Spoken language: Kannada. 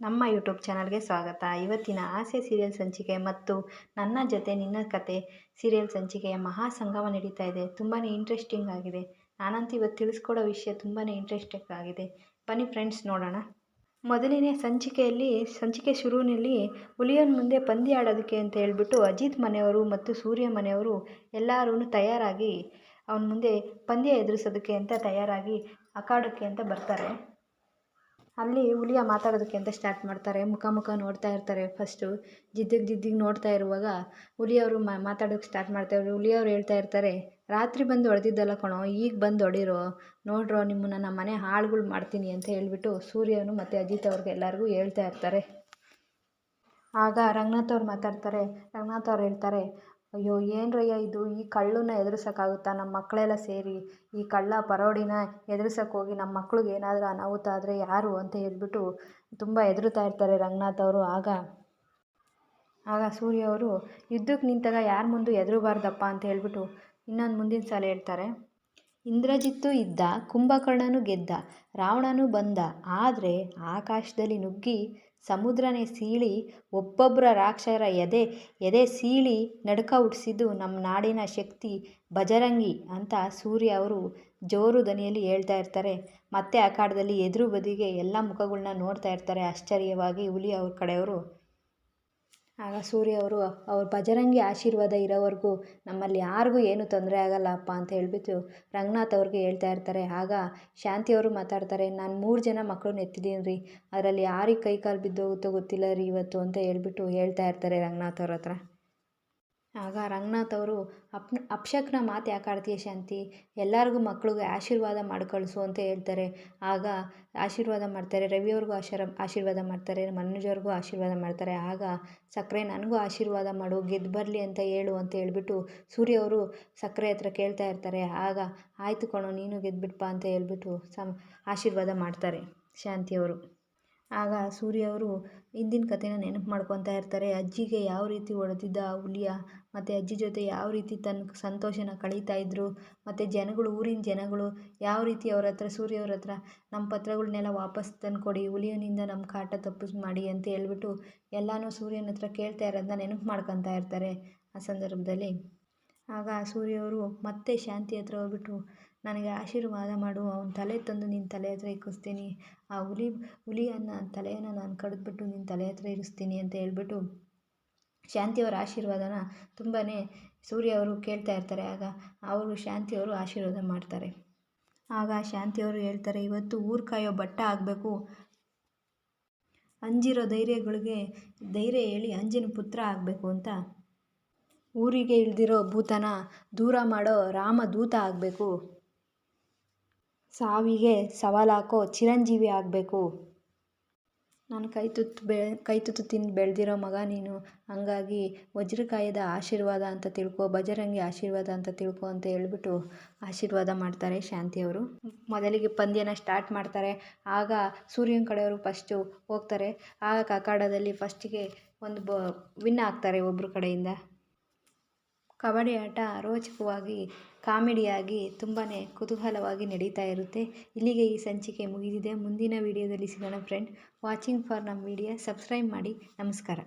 ನಮ್ಮ ಯೂಟ್ಯೂಬ್ ಚಾನಲ್ಗೆ ಸ್ವಾಗತ. ಇವತ್ತಿನ ಆಸೆ ಸೀರಿಯಲ್ ಸಂಚಿಕೆ ಮತ್ತು ನನ್ನ ಜೊತೆ ನಿನ್ನ ಕತೆ ಸೀರಿಯಲ್ ಸಂಚಿಕೆಯ ಮಹಾ ಸಂಗಮ ನಡೀತಾ ಇದೆ. ತುಂಬಾ ಇಂಟ್ರೆಸ್ಟಿಂಗ್ ಆಗಿದೆ. ನಾನಂತೂ ಇವತ್ತು ತಿಳಿಸ್ಕೊಡೋ ವಿಷಯ ತುಂಬಾ ಇಂಟ್ರೆಸ್ಟಿಂಗ್ ಆಗಿದೆ. ಬನ್ನಿ ಫ್ರೆಂಡ್ಸ್ ನೋಡೋಣ. ಮೊದಲನೇ ಸಂಚಿಕೆ ಶುರುವಿನಲ್ಲಿ ಹುಲಿಯನ್ ಮುಂದೆ ಪಂದ್ಯ ಆಡೋದಕ್ಕೆ ಅಂತ ಹೇಳ್ಬಿಟ್ಟು ಅಜಿತ್ ಮನೆಯವರು ಮತ್ತು ಸೂರ್ಯ ಮನೆಯವರು ಎಲ್ಲರೂ ತಯಾರಾಗಿ ಅವನ ಮುಂದೆ ಪಂದ್ಯ ಎದುರಿಸೋದಕ್ಕೆ ಅಂತ ತಯಾರಾಗಿ ಅಖಾಡಕ್ಕೆ ಅಂತ ಬರ್ತಾರೆ. ಅಲ್ಲಿ ಹುಲಿಯ ಮಾತಾಡೋದಕ್ಕೆ ಅಂತ ಸ್ಟಾರ್ಟ್ ಮಾಡ್ತಾರೆ. ಮುಖ ನೋಡ್ತಾ ಇರ್ತಾರೆ. ಫಸ್ಟು ಜಿದ್ದಿಗೆ ನೋಡ್ತಾ ಇರುವಾಗ ಹುಲಿಯವರು ಮಾತಾಡೋಕ್ಕೆ ಸ್ಟಾರ್ಟ್ ಮಾಡ್ತಾರೆ. ಹುಲಿಯವರು ಹೇಳ್ತಾ ಇರ್ತಾರೆ, ರಾತ್ರಿ ಬಂದು ಹೊಡೆದಿದ್ದಲ್ಲ ಕಣೋ, ಈಗ ಬಂದು ಹೊಡೀರೋ, ನೋಡ್ರೋ ನಿಮ್ಮನ್ನ ನಮ್ಮ ಮನೆ ಹಾಳುಗಳು ಮಾಡ್ತೀನಿ ಅಂತ ಹೇಳ್ಬಿಟ್ಟು ಸೂರ್ಯನು ಮತ್ತು ಅಜಿತ್ ಅವ್ರಿಗೆ ಎಲ್ಲರಿಗೂ ಹೇಳ್ತಾ ಇರ್ತಾರೆ. ಆಗ ರಂಗನಾಥ್ ಅವ್ರು ಮಾತಾಡ್ತಾರೆ. ರಂಗನಾಥ್ ಅವ್ರು ಹೇಳ್ತಾರೆ, ಅಯ್ಯೋ ಏನ್ರಯ್ಯ ಇದು, ಈ ಕಳ್ಳನ್ನ ಎದುರಿಸೋಕ್ಕಾಗುತ್ತಾ? ನಮ್ಮ ಮಕ್ಕಳೆಲ್ಲ ಸೇರಿ ಈ ಕಳ್ಳ ಪರೋಡಿನ ಎದುರಿಸೋಕೆ ಹೋಗಿ ನಮ್ಮ ಮಕ್ಳಿಗೆ ಏನಾದರೂ ಅನಾಹುತ ಆದರೆ ಯಾರು ಅಂತ ಹೇಳ್ಬಿಟ್ಟು ತುಂಬ ಹೆದರುತ್ತಾ ಇರ್ತಾರೆ ರಂಗನಾಥ್ ಅವರು. ಆಗ ಸೂರ್ಯ ಅವರು ಯುದ್ಧಕ್ಕೆ ನಿಂತಾಗ ಯಾರ ಮುಂದೆ ಹೆದರಬಾರ್ದಪ್ಪ ಅಂತ ಹೇಳ್ಬಿಟ್ಟು ಇನ್ನೊಂದು ಮುಂದಿನ ಸಾಲ ಹೇಳ್ತಾರೆ. ಇಂದ್ರಜಿತ್ತು ಇದ್ದ, ಕುಂಭಕರ್ಣನು ಗೆದ್ದ, ರಾವಣನು ಬಂದ, ಆದರೆ ಆಕಾಶದಲ್ಲಿ ನುಗ್ಗಿ ಸಮುದ್ರನೇ ಸೀಳಿ ಒಬ್ಬೊಬ್ಬರ ರಾಕ್ಷಸರ ಎದೆ ಸೀಳಿ ನಡುಕ ಹುಟ್ಟಿಸಿದ್ದು ನಮ್ಮ ನಾಡಿನ ಶಕ್ತಿ ಬಜರಂಗಿ ಅಂತ ಸೂರ್ಯ ಅವರು ಜೋರು ದನಿಯಲ್ಲಿ ಹೇಳ್ತಾ ಇರ್ತಾರೆ. ಮತ್ತೆ ಅಖಾಡದಲ್ಲಿ ಎದುರು ಬದಿಗೆ ಎಲ್ಲ ಮುಖಗಳನ್ನ ನೋಡ್ತಾ ಇರ್ತಾರೆ ಆಶ್ಚರ್ಯವಾಗಿ ಹುಲಿ ಅವ್ರ ಕಡೆಯವರು. ಆಗ ಸೂರ್ಯ ಅವರು ಅವ್ರ ಬಜರಂಗಿ ಆಶೀರ್ವಾದ ಇರೋವರೆಗೂ ನಮ್ಮಲ್ಲಿ ಯಾರಿಗೂ ಏನೂ ತೊಂದರೆ ಆಗಲ್ಲಪ್ಪ ಅಂತ ಹೇಳ್ಬಿಟ್ಟು ರಂಗನಾಥ್ ಅವ್ರಿಗೆ ಹೇಳ್ತಾ ಇರ್ತಾರೆ. ಆಗ ಶಾಂತಿಯವರು ಮಾತಾಡ್ತಾರೆ, ನಾನು 3 ಜನ ಮಕ್ಕಳನ್ನ ಎತ್ತಿದ್ದೀನಿ ರೀ, ಅದರಲ್ಲಿ ಯಾರಿಗೆ ಕೈ ಕಾಲು ಬಿದ್ದೋಗುತ್ತೋ ಗೊತ್ತಿಲ್ಲ ರೀ ಇವತ್ತು ಅಂತ ಹೇಳ್ಬಿಟ್ಟು ಹೇಳ್ತಾ ಇರ್ತಾರೆ ರಂಗನಾಥ್ ಅವ್ರ ಹತ್ರ. ಆಗ ರಂಗನಾಥ್ ಅವರು ಅಪಶಕನ ಮಾತು ಯಾಕೆ ಆಡ್ತೀಯ ಶಾಂತಿ, ಎಲ್ಲರಿಗೂ ಮಕ್ಳಿಗೆ ಆಶೀರ್ವಾದ ಮಾಡಿ ಕಳಿಸು ಅಂತ ಹೇಳ್ತಾರೆ. ಆಗ ಆಶೀರ್ವಾದ ಮಾಡ್ತಾರೆ. ರವಿಯವ್ರಿಗೂ ಆಶೀರ್ವಾದ ಮಾಡ್ತಾರೆ, ಮನೋಜವ್ರಿಗೂ ಆಶೀರ್ವಾದ ಮಾಡ್ತಾರೆ. ಆಗ ಸಕ್ಕರೆ ನನಗೂ ಆಶೀರ್ವಾದ ಮಾಡು, ಗೆದ್ದು ಬರಲಿ ಅಂತ ಹೇಳು ಅಂತ ಹೇಳ್ಬಿಟ್ಟು ಸೂರ್ಯ ಅವರು ಸಕ್ಕರೆ ಹತ್ರ ಕೇಳ್ತಾ ಇರ್ತಾರೆ. ಆಗ ಆಯಿತು ಕಣೋ, ನೀನು ಗೆದ್ದುಬಿಟ್ಪಾ ಅಂತ ಹೇಳ್ಬಿಟ್ಟು ಆಶೀರ್ವಾದ ಮಾಡ್ತಾರೆ ಶಾಂತಿಯವರು. ಆಗ ಸೂರ್ಯ ಅವರು ಹಿಂದಿನ ಕಥೆನ ನೆನಪು ಮಾಡ್ಕೊತಾ ಇರ್ತಾರೆ. ಅಜ್ಜಿಗೆ ಯಾವ ರೀತಿ ಹೊಡೆದಿದ್ದ ಹುಲಿಯ, ಮತ್ತು ಅಜ್ಜಿ ಜೊತೆ ಯಾವ ರೀತಿ ತನ್ನ ಸಂತೋಷನ ಕಳೀತಾ ಇದ್ರು, ಮತ್ತು ಊರಿನ ಜನಗಳು ಯಾವ ರೀತಿ ಅವ್ರ ಹತ್ರ ಸೂರ್ಯ ಅವ್ರ ಹತ್ರ ನಮ್ಮ ಪತ್ರಗಳನ್ನೆಲ್ಲ ವಾಪಸ್ ತಂದುಕೊಡಿ, ಹುಲಿಯನಿಂದ ನಮ್ಮ ಕಾಟ ತಪ್ಪಿಸಿ ಮಾಡಿ ಅಂತ ಹೇಳ್ಬಿಟ್ಟು ಎಲ್ಲನೂ ಸೂರ್ಯನ ಹತ್ರ ಕೇಳ್ತಾ ಇರೋದನ್ನ ನೆನಪು ಮಾಡ್ಕೊತಾ ಇರ್ತಾರೆ ಆ ಸಂದರ್ಭದಲ್ಲಿ. ಆಗ ಸೂರ್ಯವರು ಮತ್ತೆ ಶಾಂತಿ ಹತ್ರ ಹೋಗ್ಬಿಟ್ಟು, ನನಗೆ ಆಶೀರ್ವಾದ ಮಾಡು, ಅವನ ತಲೆ ತಂದು ನಿನ್ನ ತಲೆ ಹತ್ರ ಇಕ್ಕಿಸ್ತೀನಿ, ಆ ಹುಲಿಯನ್ನ ತಲೆಯನ್ನು ನಾನು ಕಡಿದ್ಬಿಟ್ಟು ನಿನ್ನ ತಲೆ ಹತ್ರ ಇರಿಸ್ತೀನಿ ಅಂತ ಹೇಳ್ಬಿಟ್ಟು ಶಾಂತಿಯವರ ಆಶೀರ್ವಾದನ ತುಂಬಾ ಸೂರ್ಯ ಅವರು ಕೇಳ್ತಾ ಇರ್ತಾರೆ. ಆಗ ಅವರು ಶಾಂತಿಯವರು ಆಶೀರ್ವಾದ ಮಾಡ್ತಾರೆ. ಆಗ ಶಾಂತಿಯವರು ಹೇಳ್ತಾರೆ, ಇವತ್ತು ಊರು ಕಾಯೋ ಭಟ್ಟ ಆಗಬೇಕು, ಅಂಜಿರೋ ಧೈರ್ಯಗಳಿಗೆ ಧೈರ್ಯ ಹೇಳಿ ಅಂಜಿನ ಪುತ್ರ ಆಗಬೇಕು ಅಂತ, ಊರಿಗೆ ಇಳ್ದಿರೋ ಭೂತನ ದೂರ ಮಾಡೋ ರಾಮದೂತ ಆಗಬೇಕು, ಸಾವಿಗೆ ಸವಾಲಾಕೋ ಚಿರಂಜೀವಿ ಆಗಬೇಕು, ನಾನು ಕೈ ತುತ್ತು ತಿಂದು ಬೆಳೆದಿರೋ ಮಗ ನೀನು, ಹಂಗಾಗಿ ವಜ್ರಕಾಯದ ಆಶೀರ್ವಾದ ಅಂತ ತಿಳ್ಕೊ, ಬಜರಂಗಿ ಆಶೀರ್ವಾದ ಅಂತ ತಿಳ್ಕೊ ಅಂತ ಹೇಳ್ಬಿಟ್ಟು ಆಶೀರ್ವಾದ ಮಾಡ್ತಾರೆ ಶಾಂತಿಯವರು. ಮೊದಲಿಗೆ ಪಂದ್ಯನ ಸ್ಟಾರ್ಟ್ ಮಾಡ್ತಾರೆ. ಆಗ ಸೂರ್ಯನ ಕಡೆಯವರು ಫಸ್ಟು ಹೋಗ್ತಾರೆ. ಆಗ ಅಖಾಡದಲ್ಲಿ ಫಸ್ಟಿಗೆ ಒಂದು ವಿನ್ ಆಗ್ತಾರೆ ಒಬ್ಬರ ಕಡೆಯಿಂದ. ಕಬಡ್ಡಿ ಆಟ ರೋಚಕವಾಗಿ ಕಾಮಿಡಿಯಾಗಿ ತುಂಬಾ ಕುತೂಹಲವಾಗಿ ನಡೀತಾ ಇರುತ್ತೆ. ಇಲ್ಲಿಗೆ ಈ ಸಂಚಿಕೆ ಮುಗಿದಿದೆ. ಮುಂದಿನ ವಿಡಿಯೋದಲ್ಲಿ ಸಿಗೋಣ ಫ್ರೆಂಡ್. ವಾಚಿಂಗ್ ಫಾರ್ ನಮ್ಮ ವಿಡಿಯೋ. ಸಬ್ಸ್ಕ್ರೈಬ್ ಮಾಡಿ. ನಮಸ್ಕಾರ.